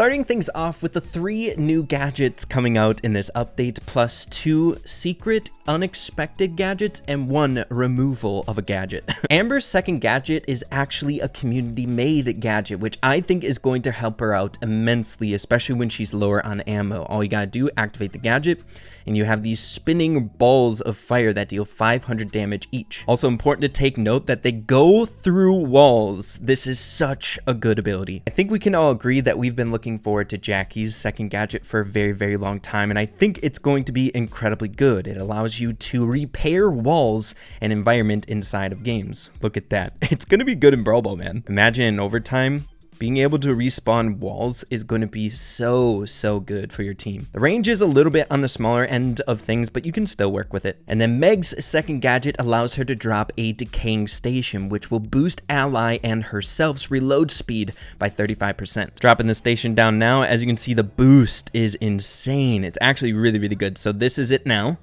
starting things off with the 3 new gadgets coming out in this update, plus 2 secret, unexpected gadgets, and 1 removal of a gadget. Amber's second gadget is actually a community-made gadget, which I think is going to help her out immensely, especially when she's lower on ammo. All you gotta do, activate the gadget, and you have these spinning balls of fire that deal 500 damage each. Also important to take note that they go through walls. This is such a good ability. I think we can all agree that we've been looking forward to Jackie's second gadget for a very, very long time, and I think it's going to be incredibly good. It allows you to repair walls and environment inside of games. Look at that. It's gonna be good in Brawl Ball, man. Imagine in overtime, being able to respawn walls is going to be so good for your team. The range is a little bit on the smaller end of things, but you can still work with it. And then Meg's second gadget allows her to drop a decaying station, which will boost ally and herself's reload speed by 35%. Dropping the station down now, as you can see, the boost is insane. It's actually really good. So this is it now.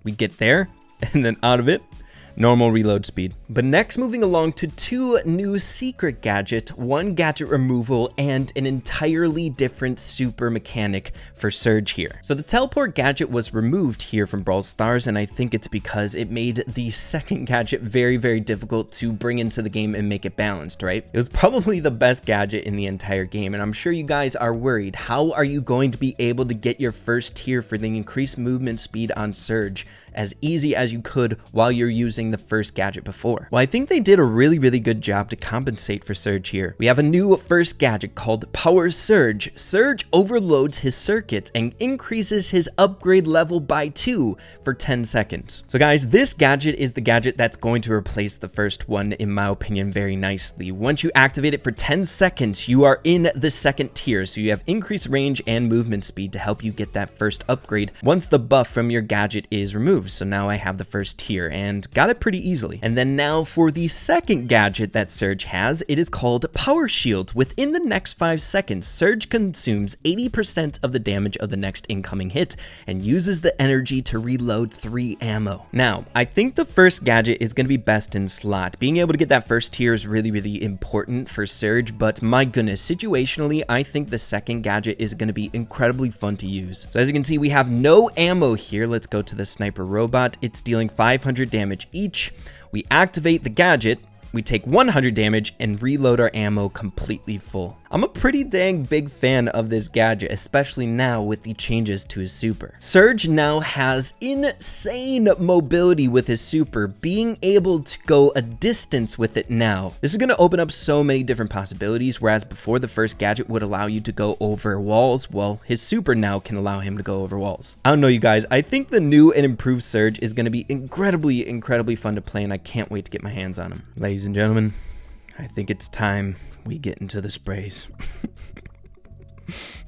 We get there, and then out of it, normal reload speed. But next, moving along to 2 new secret gadgets, 1 gadget removal, and an entirely different super mechanic for Surge here. So the teleport gadget was removed here from Brawl Stars, and I think it's because it made the second gadget very difficult to bring into the game and make it balanced, right? It was probably the best gadget in the entire game, and I'm sure you guys are worried. How are you going to be able to get your first tier for the increased movement speed on Surge as easy as you could while you're using the first gadget before? Well, I think they did a really good job to compensate for Surge here. We have a new first gadget called Power Surge. Surge overloads his circuits and increases his upgrade level by 2 for 10 seconds. So guys, this gadget is the gadget that's going to replace the first one, in my opinion, very nicely. Once you activate it for 10 seconds, you are in the second tier, so you have increased range and movement speed to help you get that first upgrade once the buff from your gadget is removed. So now I have the first tier and got it pretty easily. And then now for the second gadget that Surge has, it is called Power Shield. Within the next 5 seconds, Surge consumes 80% of the damage of the next incoming hit and uses the energy to reload 3 ammo. Now, I think the first gadget is going to be best in slot. Being able to get that first tier is really important for Surge, but my goodness, situationally, I think the second gadget is going to be incredibly fun to use. So as you can see, we have no ammo here. Let's go to the sniper robot. It's dealing 500 damage each. We activate the gadget, we take 100 damage and reload our ammo completely full. I'm a pretty dang big fan of this gadget, especially now with the changes to his super. Surge now has insane mobility with his super, being able to go a distance with it now. This is going to open up so many different possibilities, whereas before the first gadget would allow you to go over walls, well, his super now can allow him to go over walls. I don't know, you guys, I think the new and improved Surge is going to be incredibly fun to play, and I can't wait to get my hands on him. Ladies and gentlemen, I think it's time we get into the sprays.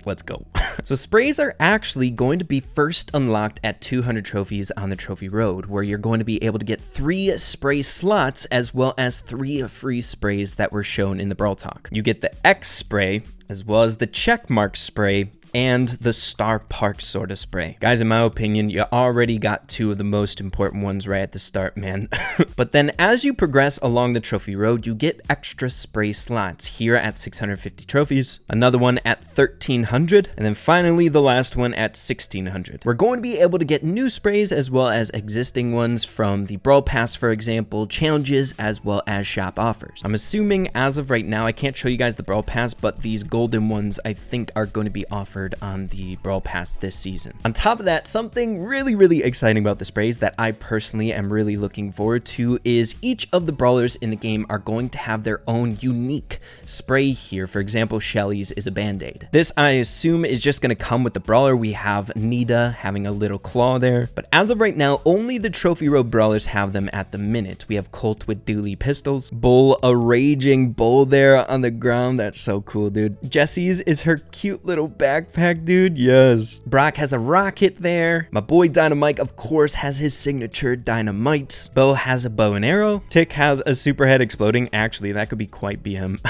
Let's go. So sprays are actually going to be first unlocked at 200 trophies on the trophy road, where you're going to be able to get 3 spray slots as well as 3 free sprays that were shown in the Brawl Talk. You get the X spray as well as the check mark spray and the Star Park sort of spray. Guys, in my opinion, you already got 2 of the most important ones right at the start, man. But then as you progress along the trophy road, you get extra spray slots here at 650 trophies, another one at 1300, and then finally the last one at 1600. We're going to be able to get new sprays as well as existing ones from the Brawl Pass, for example, challenges, as well as shop offers. I'm assuming as of right now, I can't show you guys the Brawl Pass, but these golden ones I think are going to be offered on the Brawl Pass this season. On top of that, something really exciting about the sprays that I personally am really looking forward to is each of the brawlers in the game are going to have their own unique spray here. For example, Shelly's is a band-aid. This, I assume, is just going to come with the brawler. We have NITA having a little claw there, but as of right now, only the trophy road brawlers have them at the minute. We have Colt with dually pistols, Bull, a raging bull there on the ground. That's so cool, dude. Jessie's is her cute little back backpack, dude. Yes. Brock has a rocket there. My boy DYNAMIKE, of course, has his signature dynamite. Bo has a bow and arrow. Tick has a super head exploding. Actually, that could be quite BM.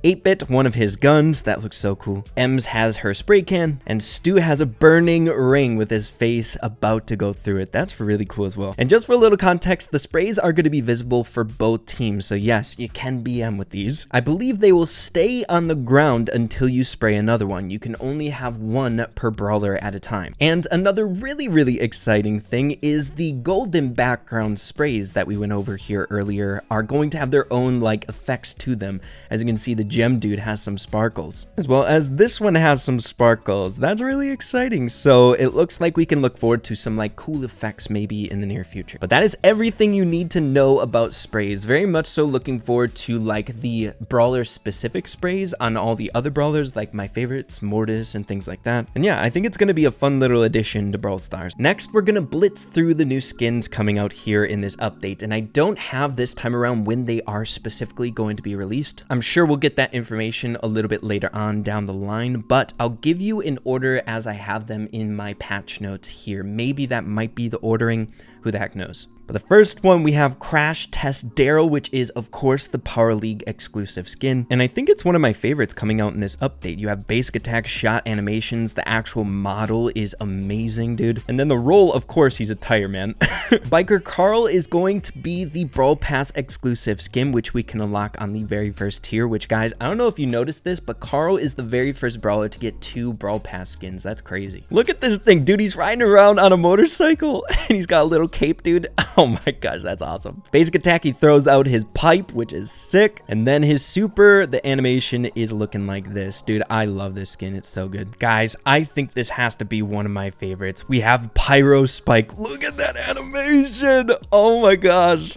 8-Bit, one of his guns. That looks so cool. Ems has her spray can. And Stu has a burning ring with his face about to go through it. That's really cool as well. And just for a little context, the sprays are going to be visible for both teams. So yes, you can BM with these. I believe they will stay on the ground until you spray another one. You can only have one per brawler at a time. And another really exciting thing is the golden background sprays that we went over here earlier are going to have their own like effects to them. As you can see, the gem dude has some sparkles, as well as this one has some sparkles. That's really exciting. So it looks like we can look forward to some like cool effects maybe in the near future. But that is everything you need to know about sprays. Very much so looking forward to like the brawler specific sprays on all the other brawlers, like my favorites, Mortis and things like that. And yeah, I think it's going to be a fun little addition to Brawl Stars. Next, we're going to blitz through the new skins coming out here in this update. And I don't have this time around when they are specifically going to be released. I'm sure we'll get that information a little bit later on down the line, but I'll give you in order as I have them in my patch notes here. Maybe that might be the ordering. Who the heck knows? But the first one, we have Crash Test Daryl, which is, of course, the Power League exclusive skin. And I think it's one of my favorites coming out in this update. You have basic attack, shot animations. The actual model is amazing, dude. And then the role, of course, he's a tire man. Biker Carl is going to be the Brawl Pass exclusive skin, which we can unlock on the very first tier, which, guys, I don't know if you noticed this, but Carl is the very first brawler to get 2 Brawl Pass skins. That's crazy. Look at this thing, dude. He's riding around on a motorcycle, and he's got a little cape, dude. Oh my gosh, that's awesome. Basic attack, he throws out his pipe, which is sick. And then his super, the animation is looking like this. Dude, I love this skin. It's so good. Guys, I think this has to be one of my favorites. We have Pyro Spike. Look at that animation. Oh my gosh.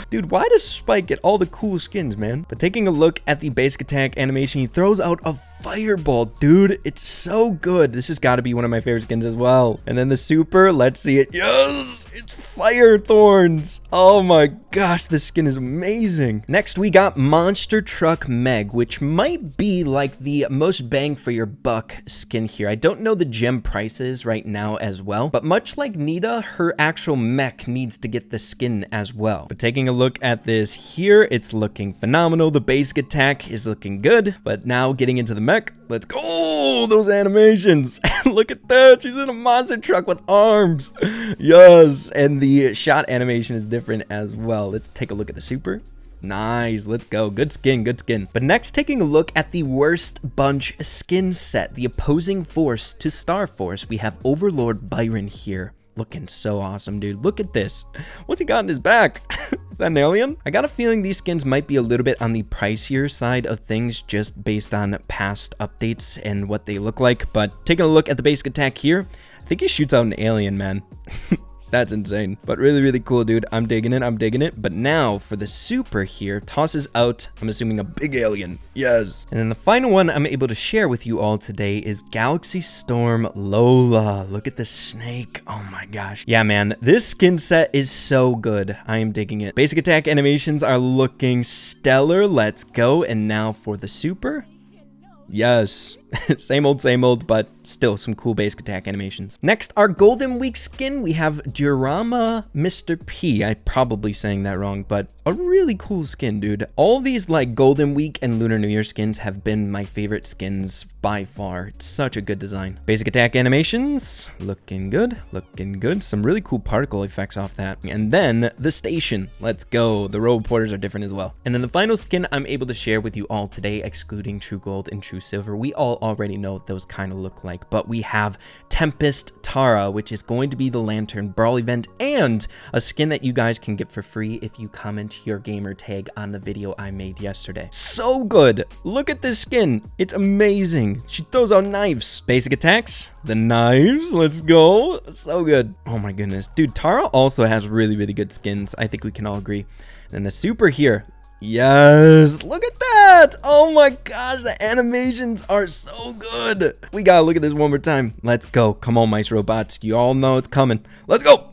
Dude, why does Spike get all the cool skins, man? But taking a look at the basic attack animation, he throws out a fireball. Dude, it's so good. This has got to be one of my favorite skins as well. And then the super, let's see it. Yes, it's fire thorns. Oh my gosh, this skin is amazing. Next, we got Monster Truck Meg, which might be like the most bang for your buck skin here. I don't know the gem prices right now as well, but much like NITA, her actual mech needs to get the skin as well. But taking a look at this here, it's looking phenomenal. The basic attack is looking good, but now getting into the mech, let's go. Oh, those animations. Look at that. She's in a monster truck with arms. Yes. And the shot animation is different as well. Let's take a look at the super. Nice, let's go. Good skin, good skin. But next, taking a look at the worst bunch skin set, the opposing force to Star Force, we have Overlord Byron here. Looking so awesome, dude. Look at this. What's he got in his back? Is that an alien? I got a feeling these skins might be a little bit on the pricier side of things just based on past updates and what they look like. But taking a look at the basic attack here, I think he shoots out an alien, man. That's insane, but really cool, dude. I'm digging it, I'm digging it. But now for the super here, tosses out, I'm assuming, a big alien. Yes. And then the final one I'm able to share with you all today is Galaxy Storm Lola. Look at the snake. Oh my gosh. Yeah, man, this skin set is so good. I am digging it. Basic attack animations are looking stellar. Let's go. And now for the super. Yes. Same old, but still some cool basic attack animations. Next, our Golden Week skin, we have Durama Mr. P. I'm probably saying that wrong, but a really cool skin, dude. All these like Golden Week and Lunar New Year skins have been my favorite skins by far. It's such a good design. Basic attack animations, looking good, looking good. Some really cool particle effects off that. And then the station, let's go. The row porters are different as well. And then the final skin I'm able to share with you all today, excluding True Gold and True Silver, we all already know what those kind of look like, but we have Tempest Tara, which is going to be the Lantern Brawl event, and a skin that you guys can get for free if you comment your gamer tag on the video I made yesterday. So good. Look at this skin. It's amazing. She throws out knives. Basic attacks, the knives. Let's go. So good. Oh my goodness. Dude, Tara also has really good skins. I think we can all agree. And the super here. Yes, look at that. Oh my gosh, the animations are so good. We gotta look at this one more time. Let's go. Come on, mice robots. You all know it's coming. Let's go.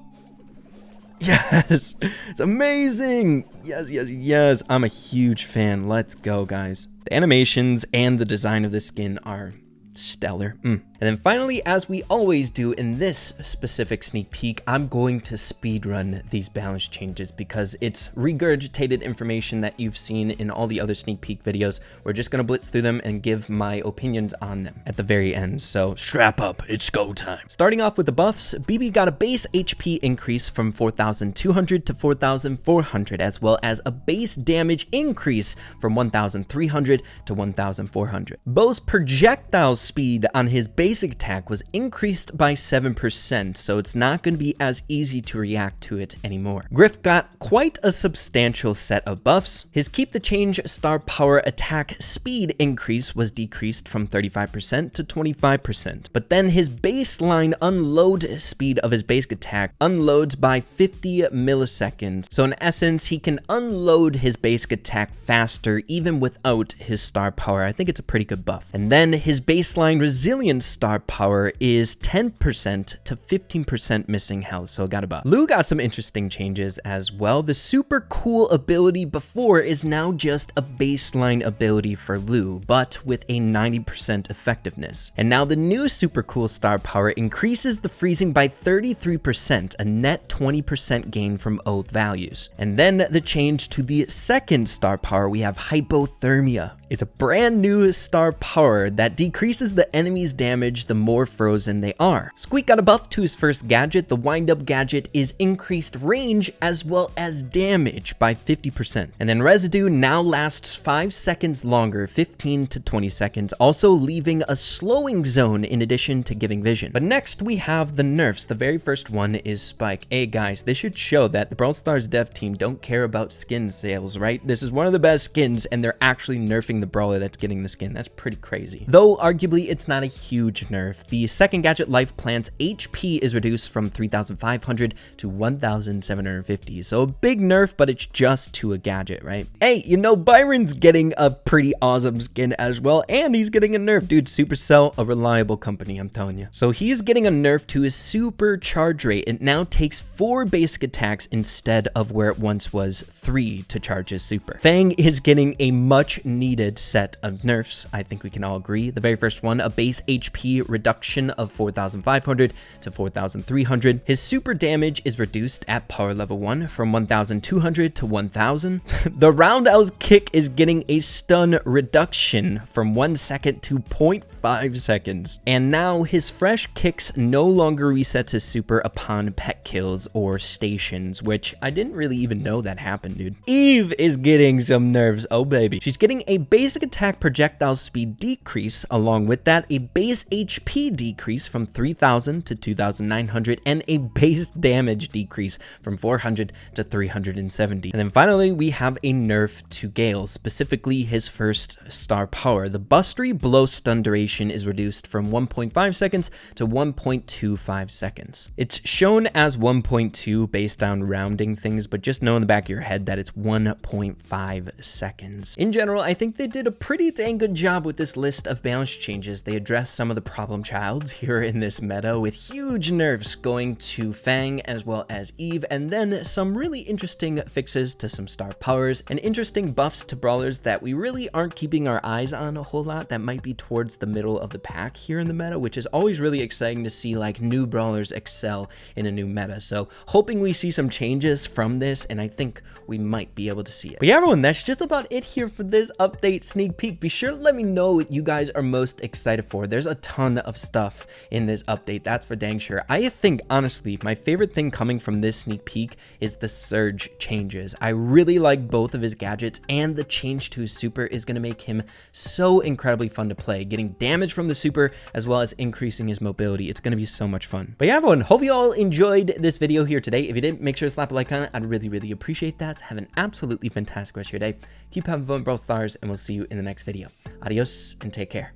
Yes, it's amazing. Yes. I'm a huge fan. Let's go, guys. The animations and the design of this skin are stellar. And then finally, as we always do in this specific sneak peek, I'm going to speedrun these balance changes because it's regurgitated information that you've seen in all the other sneak peek videos. We're just going to blitz through them and give my opinions on them at the very end. So strap up, it's go time. Starting off with the buffs, BB got a base HP increase from 4,200 to 4,400, as well as a base damage increase from 1,300 to 1,400. Bo's projectile speed on his basic attack was increased by 7%, so it's not going to be as easy to react to it anymore. Griff got quite a substantial set of buffs. His Keep the Change star power attack speed increase was decreased from 35% to 25%, but then his baseline unload speed of his basic attack unloads by 50 milliseconds. So in essence, he can unload his basic attack faster even without his star power. I think it's a pretty good buff. And then his baseline resilience star power is 10% to 15% missing health, so it got a buff. Lou got some interesting changes as well. The super cool ability before is now just a baseline ability for Lou, but with a 90% effectiveness. And now the new super cool star power increases the freezing by 33%, a net 20% gain from old values. And then the change to the second star power, we have hypothermia. It's a brand new star power that decreases the enemy's damage the more frozen they are. Squeak got a buff to his first gadget. The wind-up gadget is increased range as well as damage by 50%. And then residue now lasts 5 seconds longer, 15 to 20 seconds, also leaving a slowing zone in addition to giving vision. But next we have the nerfs. The very first one is Spike. Hey guys, this should show that the Brawl Stars dev team don't care about skin sales, right? This is one of the best skins and they're actually nerfing the brawler that's getting the skin. That's pretty crazy. Though arguably it's not a huge nerf. The second gadget, Life Plant's HP is reduced from 3,500 to 1,750. So a big nerf, but it's just to a gadget, right? Hey, you know, Byron's getting a pretty awesome skin as well, and he's getting a nerf. Dude, Supercell, a reliable company, I'm telling you. So he's getting a nerf to his super charge rate. It now takes 4 basic attacks instead of where it once was 3 to charge his super. Fang is getting a much needed set of nerfs. I think we can all agree. The very first one, a base HP reduction of 4,500 to 4,300. His super damage is reduced at power level 1 from 1,200 to 1,000. The roundhouse kick is getting a stun reduction from 1 second to 0.5 seconds. And now his fresh kicks no longer resets his super upon pet kills or stations, which I didn't really even know that happened, dude. Eve is getting some nerfs. Oh baby. She's getting a basic attack projectile speed decrease, along with that a base HP decrease from 3,000 to 2,900 and a base damage decrease from 400 to 370. And then finally we have a nerf to Gale, specifically his first star power. The Bustery blow stun duration is reduced from 1.5 seconds to 1.25 seconds. It's shown as 1.2 based on rounding things, but just know in the back of your head that it's 1.5 seconds. In general, I think they did a pretty dang good job with this list of balance changes. They addressed some of the problem childs here in this meta with huge nerfs going to Fang as well as Eve, and then some really interesting fixes to some star powers and interesting buffs to brawlers that we really aren't keeping our eyes on a whole lot that might be towards the middle of the pack here in the meta, which is always really exciting to see, like, new brawlers excel in a new meta. So hoping we see some changes from this, and I think we might be able to see it. But yeah, everyone, that's just about it here for this update sneak peek. Be sure to let me know what you guys are most excited for. There's a ton of stuff in this update, that's for dang sure. I think, honestly, my favorite thing coming from this sneak peek is the surge changes. I really like both of his gadgets, and the change to his super is going to make him so incredibly fun to play, getting damage from the super as well as increasing his mobility. It's going to be so much fun. But yeah, everyone, hope you all enjoyed this video here today. If you did, make sure to slap a like on it. I'd really appreciate that. Have an absolutely fantastic rest of your day. Keep having fun, Brawl Stars, and we'll see you in the next video. Adios and take care.